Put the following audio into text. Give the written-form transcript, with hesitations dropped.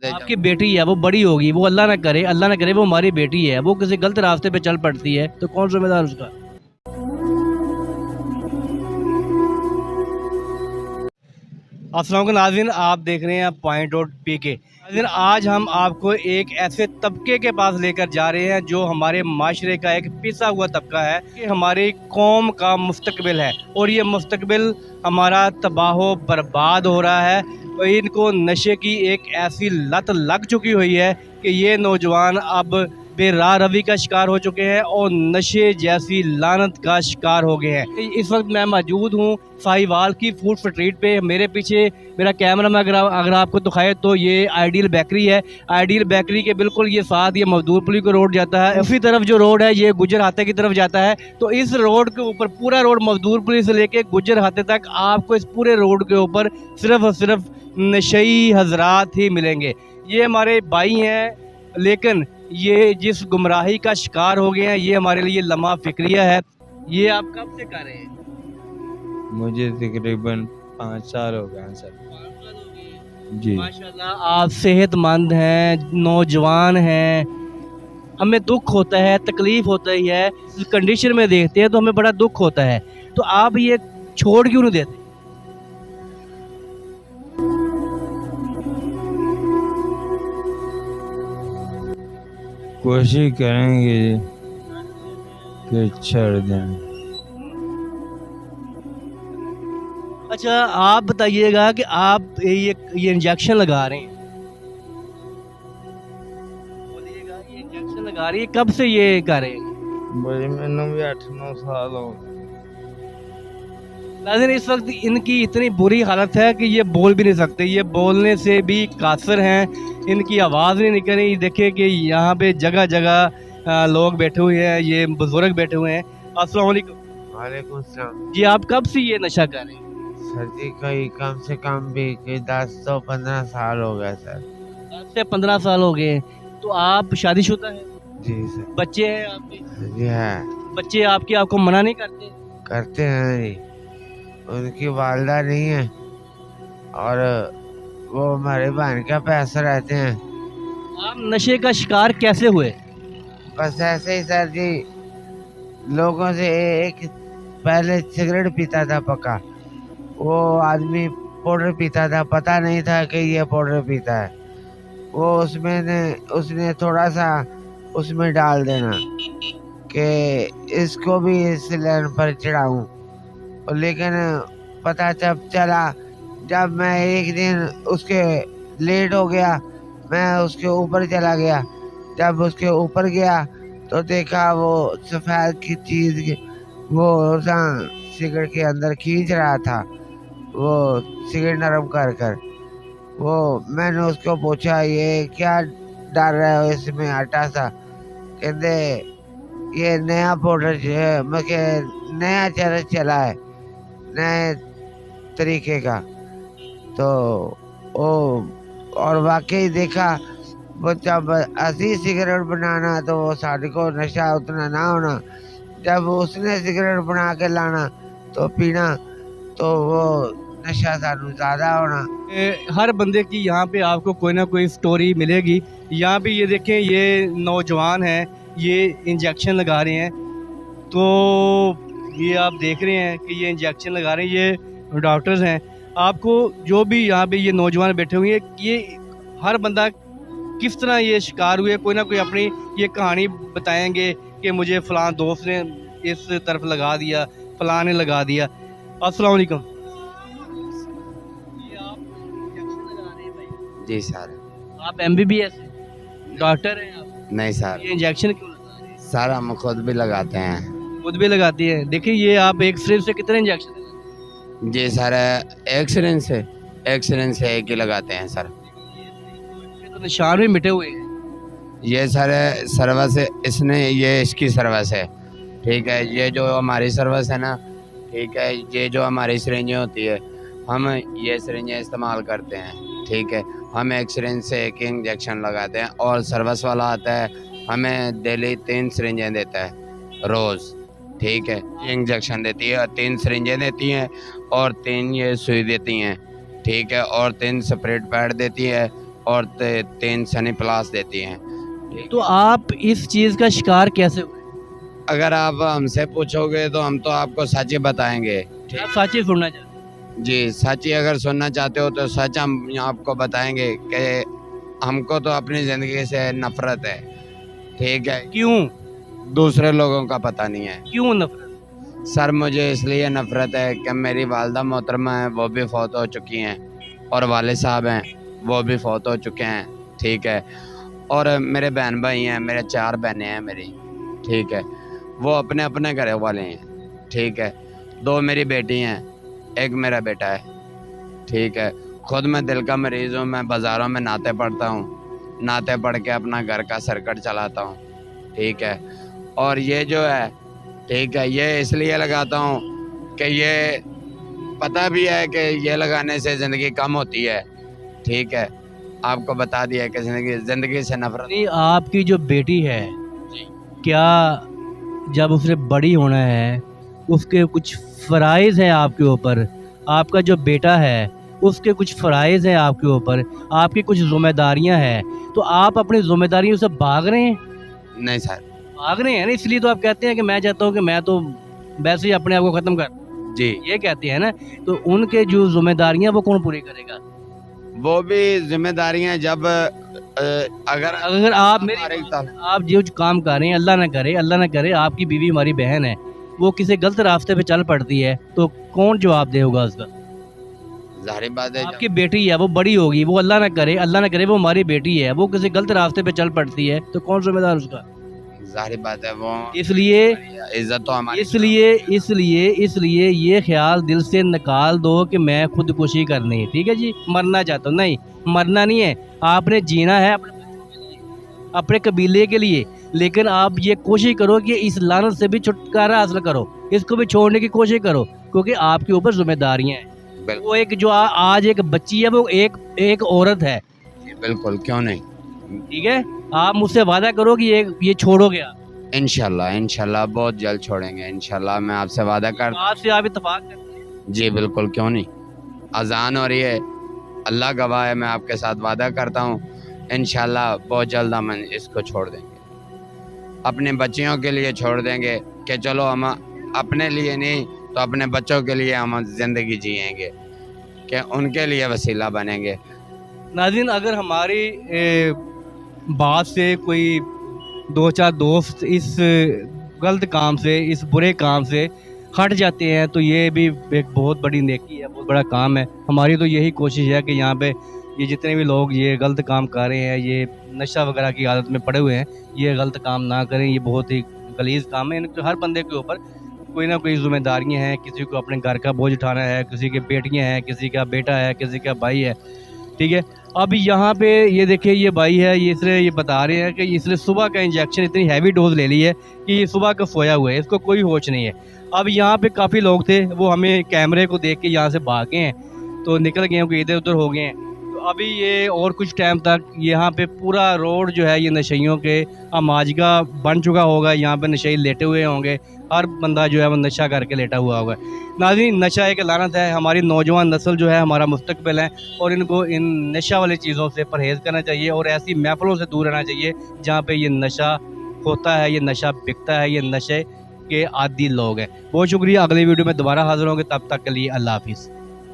जब आपकी बेटी है, वो बड़ी होगी, वो अल्लाह ना करे वो हमारी बेटी है, वो किसी गलत रास्ते पे चल पड़ती है, तो कौन जिम्मेदार उसका? अस्सलाम वालेकुम नाज़रीन, आप देख रहे हैं पॉइंट आउट पीके। नाज़रीन, आज हम आपको एक ऐसे तबके के पास लेकर जा रहे हैं जो हमारे माशरे का एक पिसा हुआ तबका है, कि हमारी कौम का मुस्तकबिल है, और ये मुस्तकबिल हमारा तबाह बर्बाद हो रहा है। और इनको नशे की एक ऐसी लत लग चुकी हुई है कि ये नौजवान अब बेराह रवी का शिकार हो चुके हैं और नशे जैसी लानत का शिकार हो गए हैं। इस वक्त मैं मौजूद हूँ साहिवाल की फूड स्ट्रीट पे। मेरे पीछे मेरा कैमरा में अगर आपको दिखाए तो ये आइडियल बेकरी है। आइडियल बेकरी के बिल्कुल ये साथ ये मजदूरपुली को रोड जाता है, उसी तरफ जो रोड है ये गुजर हाते की तरफ जाता है। तो इस रोड के ऊपर पूरा रोड मजदूरपुली से लेके गुजर हाते तक आपको इस पूरे रोड के ऊपर सिर्फ और सिर्फ नशई हजरात ही मिलेंगे। ये हमारे भाई हैं, लेकिन ये जिस गुमराही का शिकार हो गए हैं ये हमारे लिए लम्हा फिक्रिया है। ये आप कब से कर रहे हैं? मुझे तकरीबन 5 साल हो गए हैं सर जी। माशाल्लाह, आप सेहतमंद हैं, नौजवान हैं। हमें दुख होता है, तकलीफ होता ही है, इस कंडीशन में देखते हैं तो हमें बड़ा दुख होता है। तो आप ये छोड़ क्यों नहीं देते? कोशिश करेंगे कि छोड़ दें। अच्छा, आप बताइएगा कि आप ये इंजेक्शन लगा रहे हैं, बोलिएगा ये इंजेक्शन लगा रही है, कब से ये कर रहे हैं? बड़े मैंने भी 8-9 साल हो गए। नाज़रीन, इस वक्त इनकी इतनी बुरी हालत है कि ये बोल भी नहीं सकते, ये बोलने से भी कासर हैं, इनकी आवाज़ नहीं निकल रही। देखिए कि यहाँ पे जगह जगह लोग बैठे हुए हैं, ये बुजुर्ग बैठे हुए हैं। अस्सलाम वालेकुम। वालेकुम सलाम। जी, आप कब से ये नशा कर रहे हैं? सर जी कोई कम से कम भी कोई 10 से 15 साल हो गए सर। 10 से 15 साल हो गए। तो आप शादीशुदा हैं? जी सर। बच्चे हैं आपके? जी है। बच्चे आपके आपको मना नहीं करते? करते हैं जी, उनकी वालदा नहीं है और वो हमारे बहन का पैसा रहते हैं। आप नशे का शिकार कैसे हुए? बस ऐसे ही सर जी, लोगों से एक पहले सिगरेट पीता था पका, वो आदमी पाउडर पीता था, पता नहीं था कि ये पाउडर पीता है। वो उसने थोड़ा सा उसमें डाल देना कि इसको भी इस लाइन पर चढ़ाऊं। लेकिन पता जब चला, जब मैं एक दिन उसके लेट हो गया, मैं उसके ऊपर चला गया। जब उसके ऊपर गया तो देखा वो सफ़ेद की चीज़ वो सिगरेट के अंदर खींच रहा था, वो सिगरेट नरम कर कर। वो मैंने उसको पूछा ये क्या डाल रहे हो इसमें आटा सा? कहते ये नया पाउडर नया चरस चला है, नए तरीके का। तो ओ और वाकई देखा, वो जब असली सिगरेट बनाना तो वो सारे को नशा उतना ना होना, जब उसने सिगरेट बना के लाना तो पीना तो वो नशा सानू ज़्यादा होना। हर बंदे की यहाँ पे आपको कोई ना कोई स्टोरी मिलेगी। यहाँ पे ये देखें, ये नौजवान हैं, ये इंजेक्शन लगा रहे हैं। तो ये आप देख रहे हैं कि ये इंजेक्शन लगा रहे हैं, ये डॉक्टर्स हैं। आपको जो भी यहाँ पे ये नौजवान बैठे हुए हैं, ये हर बंदा किस तरह ये शिकार हुए, कोई ना कोई अपनी ये कहानी बताएंगे कि मुझे फ़लाँ दोस्त ने इस तरफ लगा दिया, फ़लाँ ने लगा दिया। अस्सलाम वालेकुम। ये आप इंजेक्शन लगा रहे हैं भाई? जी सर। आप MBBS डॉक्टर हैं आप? नहीं सर। ये इंजेक्शन क्यों लगा रहे हैं? सर हम खुद भी लगाते हैं। खुद भी लगाती है? देखिए, ये आप एक सिरिंज से कितने इंजेक्शन लगाते हैं? जी सर, एक सिरिंज से एक ही लगाते हैं सर। ये तो निशान भी मिटे हुए हैं। ये सर सर्विस ये इसकी सर्विस है, ठीक है। ये जो हमारी सर्विस है ना, ठीक है, ये जो हमारी सिरिंजें होती है, हम ये सिरिंजें इस्तेमाल करते हैं, ठीक है। हम एक सिरिंज से एक इंजेक्शन लगाते हैं और सर्विस वाला आता है, हमें डेली 3 सिरिंजें देता है रोज़, ठीक है। इंजेक्शन देती है, 3 सिरिंजें देती हैं और 3 ये सुई देती हैं, ठीक है, और 3 सेपरेट पैड देती है اور 3 سنی پلاس دیتی ہیں. تو آپ اس چیز کا شکار کیسے ہوئے؟ اگر آپ ہم سے پوچھو گے تو ہم تو آپ کو سچ ہی بتائیں گے. آپ سچ ہی سننا چاہتے ہیں؟ جی سچ ہی اگر سننا چاہتے ہو تو سچ ہم آپ کو بتائیں گے کہ ہم کو تو اپنی زندگی سے نفرت ہے. ٹھیک ہے. کیوں؟ دوسرے لوگوں کا پتہ نہیں ہے. کیوں نفرت؟ سر مجھے اس لیے نفرت ہے کہ میری والدہ محترمہ ہیں وہ بھی فوت ہو چکی ہیں اور والد صاحب ہیں وہ بھی فوت ہو چکے ہیں. ٹھیک ہے. اور میرے بہن بھائی ہیں, میرے 4 بہنیں ہیں میری. ٹھیک ہے. وہ اپنے اپنے گھر والے ہیں. ٹھیک ہے. 2 میری بیٹی ہیں, 1 میرا بیٹا ہے. ٹھیک ہے. خود میں دل کا مریض ہوں. میں بازاروں میں نعتیں پڑھتا ہوں, نعتیں پڑھ کے اپنا گھر کا سرکٹ چلاتا ہوں. ٹھیک ہے. اور یہ جو ہے ٹھیک ہے یہ اس لیے لگاتا ہوں کہ یہ پتہ بھی ہے کہ یہ لگانے سے زندگی کم ہوتی ہے. ٹھیک ہے. آپ کو بتا دیا کہ زندگی سے نفرت. نہیں, آپ کی جو بیٹی ہے جی کیا جب اس نے بڑی ہونا ہے اس کے کچھ فرائض ہیں آپ کے اوپر؟ آپ کا جو بیٹا ہے اس کے کچھ فرائض ہیں آپ کے اوپر, آپ کی کچھ ذمہ داریاں ہیں, تو آپ اپنی ذمہ داریوں سے بھاگ رہے ہیں؟ نہیں سر. بھاگ رہے ہیں نا, اس لیے تو آپ کہتے ہیں کہ میں چاہتا ہوں کہ میں تو ویسے ہی اپنے آپ کو ختم کر, جی یہ کہتے ہیں نا. تو ان کے جو ذمہ داریاں وہ کون پوری کرے گا؟ وہ بھی ذمہ داریاں جب اگر آپ جو کام کر رہے ہیں, اللہ نہ کرے آپ کی بیوی ہماری بہن ہے, وہ کسی غلط راستے پہ چل پڑتی ہے تو کون جواب دے ہوگا اس کا؟ ظاہر بات ہے. آپ کی بیٹی ہے وہ بڑی ہوگی, وہ اللہ نہ کرے وہ ہماری بیٹی ہے, وہ کسی غلط راستے پہ چل پڑتی ہے تو کون ذمہ دار اس کا؟ ظاہر بات ہے. وہ اس لیے عزت تو ہماری. اس لیے یہ خیال دل سے نکال دو کہ میں خودکشی کرنی ہے. ٹھیک ہے جی, مرنا چاہتا ہوں, نہیں مرنا نہیں ہے, آپ نے جینا ہے اپنے بچوں کے لیے, اپنے قبیلے کے لیے, لیکن آپ یہ کوشش کرو کہ اس لعنت سے بھی چھٹکارا حاصل کرو, اس کو بھی چھوڑنے کی کوشش کرو, کیونکہ آپ کے اوپر ذمہ داریاں ہیں. وہ ایک جو آج ایک بچی ہے وہ ایک عورت ہے. بالکل, کیوں نہیں. ٹھیک ہے. آپ مجھ سے وعدہ کرو کہ یہ چھوڑو گے آپ. انشاءاللہ بہت جلد چھوڑیں گے. انشاءاللہ میں آپ سے وعدہ کرتا ہوں. بات سے آپ اتفاق کرتے ہیں؟ جی بالکل, کیوں نہیں. اذان ہو رہی ہے, اللہ گواہ ہے, میں آپ کے ساتھ وعدہ کرتا ہوں انشاءاللہ بہت جلد ہم اس کو چھوڑ دیں گے. اپنے بچیوں کے لیے چھوڑ دیں گے کہ چلو ہم اپنے لیے نہیں تو اپنے بچوں کے لیے ہم زندگی جئیں گے, کہ ان کے لیے وسیلہ بنیں گے. ناظرین, اگر ہماری بات سے کوئی 2-4 دوست اس غلط کام سے, اس برے کام سے ہٹ جاتے ہیں تو یہ بھی ایک بہت بڑی نیکی ہے, بہت بڑا کام ہے. ہماری تو یہی کوشش ہے کہ یہاں پہ یہ جتنے بھی لوگ یہ غلط کام کر رہے ہیں, یہ نشہ وغیرہ کی عادت میں پڑے ہوئے ہیں, یہ غلط کام نہ کریں. یہ بہت ہی غلیظ کام ہے. ہر بندے کے اوپر کوئی نہ کوئی ذمہ داریاں ہیں. کسی کو اپنے گھر کا بوجھ اٹھانا ہے, کسی کے بیٹیاں ہیں, کسی کا بیٹا ہے, کسی کا بھائی ہے. ٹھیک ہے. اب یہاں پہ یہ دیکھیں, یہ بھائی ہے, یہ بتا رہے ہیں کہ اس نے صبح کا انجیکشن اتنی ہیوی ڈوز لے لی ہے کہ یہ صبح کا سویا ہوا ہے, اس کو کوئی ہوش نہیں ہے. اب یہاں پہ کافی لوگ تھے, وہ ہمیں کیمرے کو دیکھ کے یہاں سے بھاگے ہیں, تو نکل گئے ہیں کہ ادھر ادھر ہو گئے ہیں. تو ابھی یہ اور کچھ ٹائم تک یہاں پہ پورا روڈ جو ہے یہ نشیوں کے اماجگا بن چکا ہوگا. یہاں پہ نشئی لیٹے ہوئے ہوں گے, ہر بندہ جو ہے وہ نشہ کر کے لیٹا ہوا ہوگا. ناظرین, نشہ ایک لعنت ہے. ہماری نوجوان نسل جو ہے ہمارا مستقبل ہے, اور ان کو ان نشہ والی چیزوں سے پرہیز کرنا چاہیے, اور ایسی محفلوں سے دور رہنا چاہیے جہاں پہ یہ نشہ ہوتا ہے, یہ نشہ بکتا ہے, یہ نشے کے عادی لوگ ہیں. بہت شکریہ. اگلی ویڈیو میں دوبارہ حاضر ہوں گے, تب تک کے لیے اللہ حافظ.